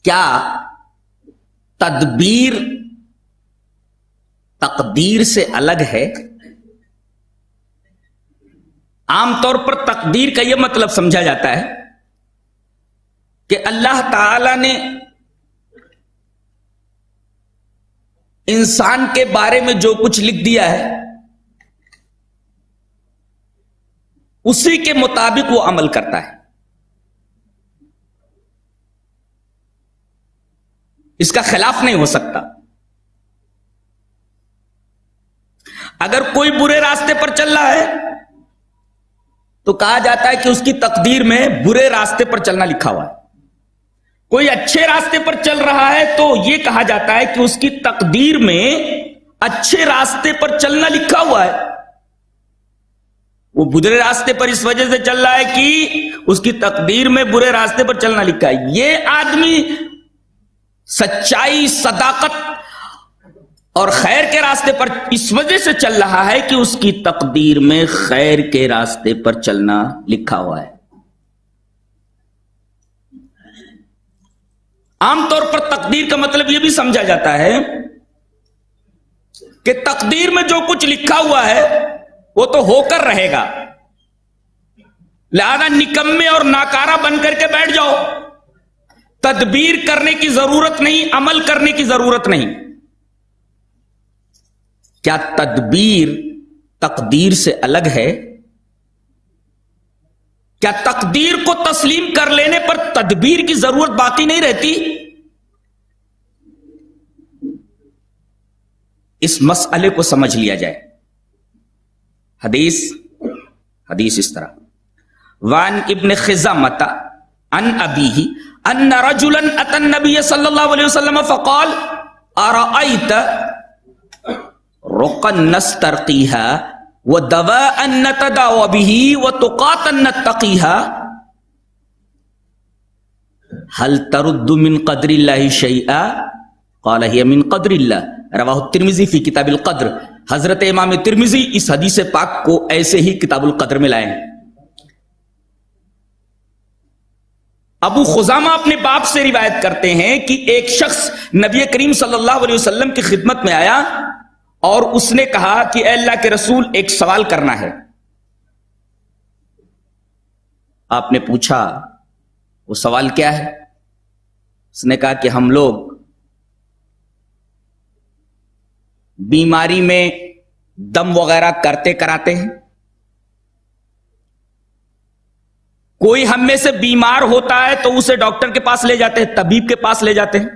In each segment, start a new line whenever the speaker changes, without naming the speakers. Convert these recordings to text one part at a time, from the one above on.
کیا تدبیر تقدیر سے الگ ہے؟ عام طور پر تقدیر کا یہ مطلب سمجھا جاتا ہے کہ اللہ تعالی نے انسان کے بارے میں جو کچھ لکھ دیا ہے اسی کے مطابق وہ عمل کرتا ہے. اس کا خلاف نہیں ہو سکتا. اگر کوئی برے راستے پر چل رہا ہے تو کہا جاتا ہے کہ اس کی تقدیر میں برے راستے پر چلنا لکھا ہوا ہے. کوئی اچھے راستے پر چل رہا ہے تو یہ کہا جاتا ہے کہ اس کی تقدیر میں اچھے راستے پر چلنا لکھا ہوا ہے. وہ برے راستے پر اس وجہ سے چل رہا ہے کہ اس کی تقدیر میں برے راستے پر چلنا لکھا ہے. یہ آدمی سچائی، صداقت اور خیر کے راستے پر اس وجہ سے چل رہا ہے کہ اس کی تقدیر میں خیر کے راستے پر چلنا لکھا ہوا ہے. عام طور پر تقدیر کا مطلب یہ بھی سمجھا جاتا ہے کہ تقدیر میں جو کچھ لکھا ہوا ہے وہ تو ہو کر رہے گا، لہذا نکمے اور ناکارہ بن کر کے بیٹھ جاؤ. تدبیر کرنے کی ضرورت نہیں، عمل کرنے کی ضرورت نہیں. کیا تدبیر تقدیر سے الگ ہے؟ کیا تقدیر کو تسلیم کر لینے پر تدبیر کی ضرورت باقی نہیں رہتی؟ اس مسئلے کو سمجھ لیا جائے. حدیث اس طرح: وان ابن خزامۃ عن ابیہ ان رجلا اتى النبي صلی اللہ علیہ وسلم فقال ارأيت رقا نسترقيها ودواء نتداوى به وتقاة نتقيها هل ترد من قدر الله شيئا قال هي من قدر الله رواہ الترمذی فی کتاب القدر. حضرت امام ترمذی اس حدیث پاک کو ایسے ہی کتاب القدر میں لائے ہیں. ابو خزامہ اپنے باپ سے روایت کرتے ہیں کہ ایک شخص نبی کریم صلی اللہ علیہ وسلم کی خدمت میں آیا اور اس نے کہا کہ اے اللہ کے رسول، ایک سوال کرنا ہے. آپ نے پوچھا وہ سوال کیا ہے؟ اس نے کہا کہ ہم لوگ بیماری میں دم وغیرہ کرتے کراتے ہیں. کوئی ہم میں سے بیمار ہوتا ہے تو اسے ڈاکٹر کے پاس لے جاتے ہیں، طبیب کے پاس لے جاتے ہیں،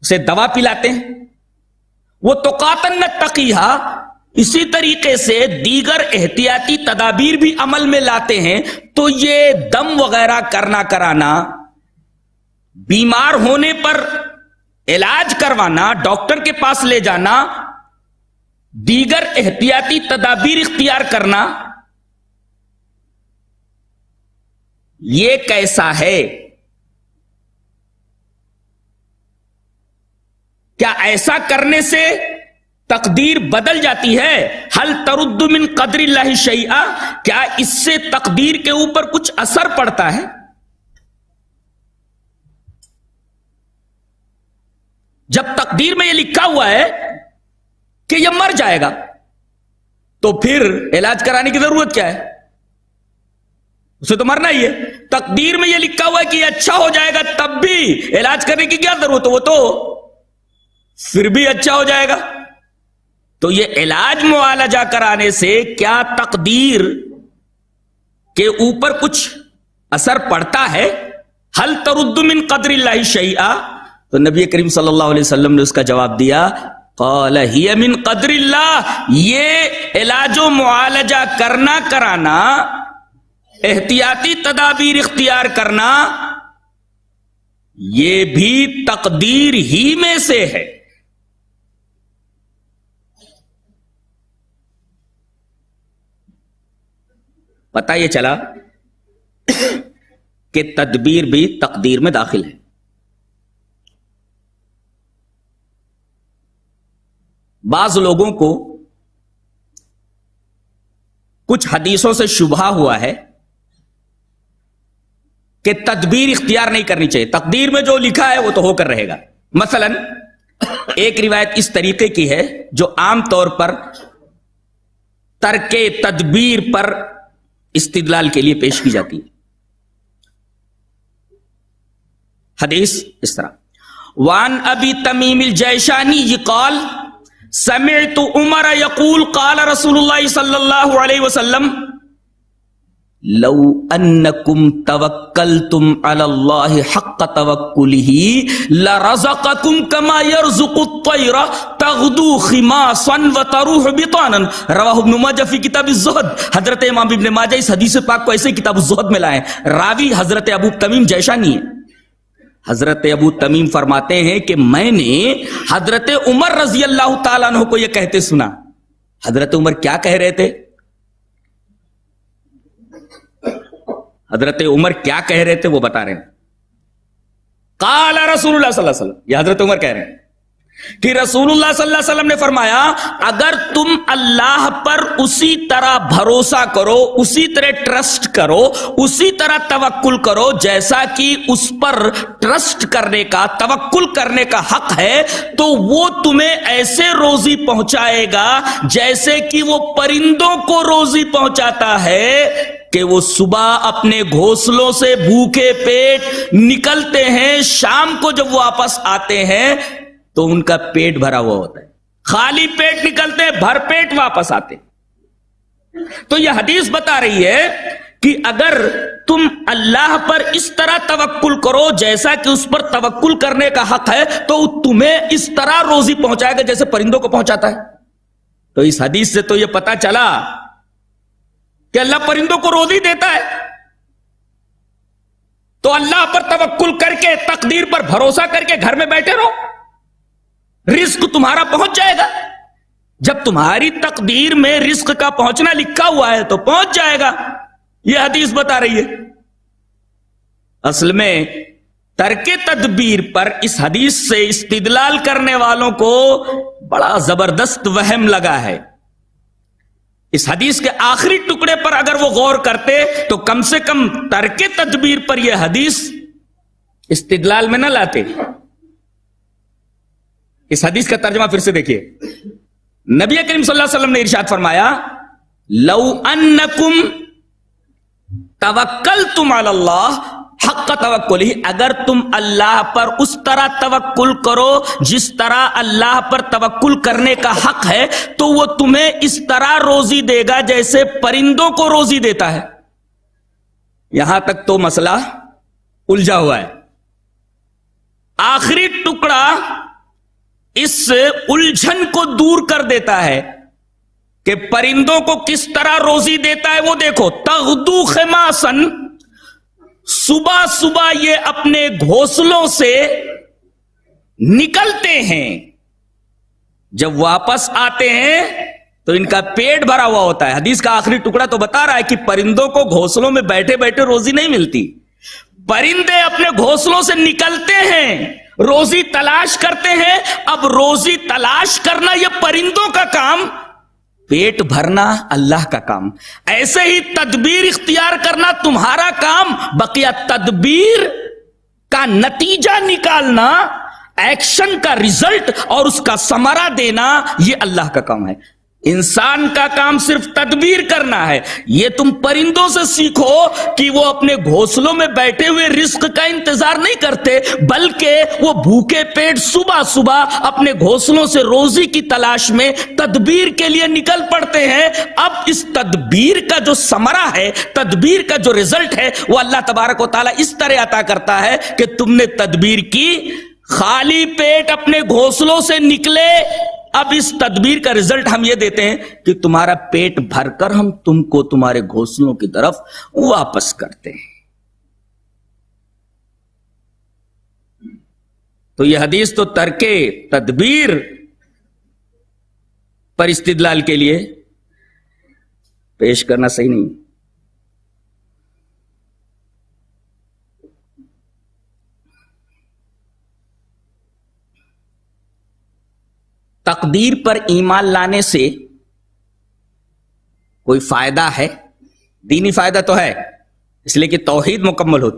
اسے دوا پلاتے ہیں. وہ توقاتن نتقیہا، اسی طریقے سے دیگر احتیاطی تدابیر بھی عمل میں لاتے ہیں. تو یہ دم وغیرہ کرنا کرانا، بیمار ہونے پر علاج کروانا، ڈاکٹر کے پاس لے جانا، دیگر احتیاطی تدابیر اختیار کرنا، یہ کیسا ہے؟ کیا ایسا کرنے سے تقدیر بدل جاتی ہے؟ ہل ترد من قدر اللہ شیئا، کیا اس سے تقدیر کے اوپر کچھ اثر پڑتا ہے؟ جب تقدیر میں یہ لکھا ہوا ہے کہ یہ مر جائے گا تو پھر علاج کرانے کی ضرورت کیا ہے؟ اسے تو مرنا ہی ہے. تقدیر میں یہ لکھا ہوا ہے کہ یہ اچھا ہو جائے گا، تب بھی علاج کرنے کی کیا ضرورت ہے؟ وہ تو پھر بھی اچھا ہو جائے گا. تو یہ علاج معالجہ کرانے سے کیا تقدیر کے اوپر کچھ اثر پڑتا ہے؟ ہل ترد من قدر اللہ شیئا. تو نبی کریم صلی اللہ علیہ وسلم نے اس کا جواب دیا، قال ہی من قدر اللہ، یہ علاج و معالجہ کرنا کرانا، احتیاطی تدابیر اختیار کرنا، یہ بھی تقدیر ہی میں سے ہے. پتہ یہ چلا کہ تدبیر بھی تقدیر میں داخل ہے. بعض لوگوں کو کچھ حدیثوں سے شبہہ ہوا ہے کہ تدبیر اختیار نہیں کرنی چاہیے، تقدیر میں جو لکھا ہے وہ تو ہو کر رہے گا۔ مثلا ایک روایت اس طریقے کی ہے جو عام طور پر ترک تدبیر پر استدلال کے لیے پیش کی جاتی ہے۔ حدیث اس طرح: وان ابی تمیم الجیشانی قال سمعت عمر یقول قال رسول اللہ صلی اللہ علیہ وسلم لو انکم توکلتم علی اللہ حق توکلہ لرزقکم کما یرزق الطیر تغدو خماصا وتروح بطانا، رواہ ابن ماجہ فی کتاب الزہد۔ حضرت امام ابن ماجہ اس حدیث پاک کو ایسے کتاب الزہد میں لائے ہیں۔ راوی حضرت ابو تمیم جیشانی ہے۔ حضرت ابو تمیم فرماتے ہیں کہ میں نے حضرت عمر رضی اللہ تعالیٰ عنہ کو یہ کہتے سنا۔ حضرت عمر کیا کہہ رہے تھے؟ حضرت عمر کیا کہہ رہے تھے وہ بتا رہے ہیں۔ قال رسول اللہ صلی اللہ علیہ وسلم، یہ حضرت عمر کہہ رہے ہیں کہ رسول اللہ صلی اللہ علیہ وسلم نے فرمایا اگر تم اللہ پر اسی طرح بھروسہ کرو، اسی طرح ٹرسٹ کرو، اسی طرح توکل کرو جیسا کہ اس پر ٹرسٹ کرنے کا، توکل کرنے کا حق ہے، تو وہ تمہیں ایسے روزی پہنچائے گا جیسے کہ وہ پرندوں کو روزی پہنچاتا ہے کہ وہ صبح اپنے گھونسلوں سے بھوکے پیٹ نکلتے ہیں، شام کو جب واپس آتے ہیں تو ان کا پیٹ بھرا ہوا ہوتا ہے، خالی پیٹ نکلتے ہیں، بھر پیٹ واپس آتے۔ تو یہ حدیث بتا رہی ہے کہ اگر تم اللہ پر اس طرح توکل کرو جیسا کہ اس پر توکل کرنے کا حق ہے تو تمہیں اس طرح روزی پہنچائے گا جیسے پرندوں کو پہنچاتا ہے۔ تو اس حدیث سے تو یہ پتا چلا کہ اللہ پرندوں کو روزی دیتا ہے، تو اللہ پر توکل کر کے، تقدیر پر بھروسہ کر کے گھر میں بیٹھے رہو، رزق تمہارا پہنچ جائے گا۔ جب تمہاری تقدیر میں رزق کا پہنچنا لکھا ہوا ہے تو پہنچ جائے گا، یہ حدیث بتا رہی ہے۔ اصل میں ترک تدبیر پر اس حدیث سے استدلال کرنے والوں کو بڑا زبردست وہم لگا ہے۔ اس حدیث کے آخری ٹکڑے پر اگر وہ غور کرتے تو کم سے کم ترک تدبیر پر یہ حدیث استدلال میں نہ لاتے۔ اس حدیث کا ترجمہ پھر سے دیکھیے۔ نبی کریم صلی اللہ علیہ وسلم نے ارشاد فرمایا لو انکم توکلتم علی اللہ حق توکلہ، اگر تم اللہ پر اس طرح توکل کرو جس طرح اللہ پر توکل کرنے کا حق ہے تو وہ تمہیں اس طرح روزی دے گا جیسے پرندوں کو روزی دیتا ہے۔ یہاں تک تو مسئلہ الجھا ہوا ہے۔ آخری ٹکڑا اس الجھن کو دور کر دیتا ہے کہ پرندوں کو کس طرح روزی دیتا ہے وہ دیکھو۔ تغدو خماسن، صبح صبح یہ اپنے گھونسلوں سے نکلتے ہیں، جب واپس آتے ہیں تو ان کا پیٹ بھرا ہوا ہوتا ہے۔ حدیث کا آخری ٹکڑا تو بتا رہا ہے کہ پرندوں کو گھونسلوں میں بیٹھے بیٹھے روزی نہیں ملتی، پرندے اپنے گھونسلوں سے نکلتے ہیں، روزی تلاش کرتے ہیں۔ اب روزی تلاش کرنا یہ پرندوں کا کام، پیٹ بھرنا اللہ کا کام۔ ایسے ہی تدبیر اختیار کرنا تمہارا کام، بقیہ تدبیر کا نتیجہ نکالنا، ایکشن کا ریزلٹ اور اس کا ثمرہ دینا، یہ اللہ کا کام ہے۔ انسان کا کام صرف تدبیر کرنا ہے۔ یہ تم پرندوں سے سیکھو کہ وہ اپنے گھونسلوں میں بیٹھے ہوئے رزق کا انتظار نہیں کرتے، بلکہ وہ بھوکے پیٹ صبح صبح اپنے گھونسلوں سے روزی کی تلاش میں تدبیر کے لیے نکل پڑتے ہیں۔ اب اس تدبیر کا جو ثمرہ ہے، تدبیر کا جو رزلٹ ہے، وہ اللہ تبارک و تعالیٰ اس طرح عطا کرتا ہے کہ تم نے تدبیر کی، خالی پیٹ اپنے گھونسلوں سے نکلے۔ اب اس تدبیر کا رزلٹ ہم یہ دیتے ہیں کہ تمہارا پیٹ بھر کر ہم تم کو تمہارے گھونسلوں کی طرف واپس کرتے ہیں۔ تو یہ حدیث تو ترک تدبیر پر استدلال کے لیے پیش کرنا صحیح نہیں۔ تقدیر پر ایمان لانے سے کوئی فائدہ ہے؟ دینی فائدہ تو ہے، اس لیے کہ توحید مکمل ہوتی ہے۔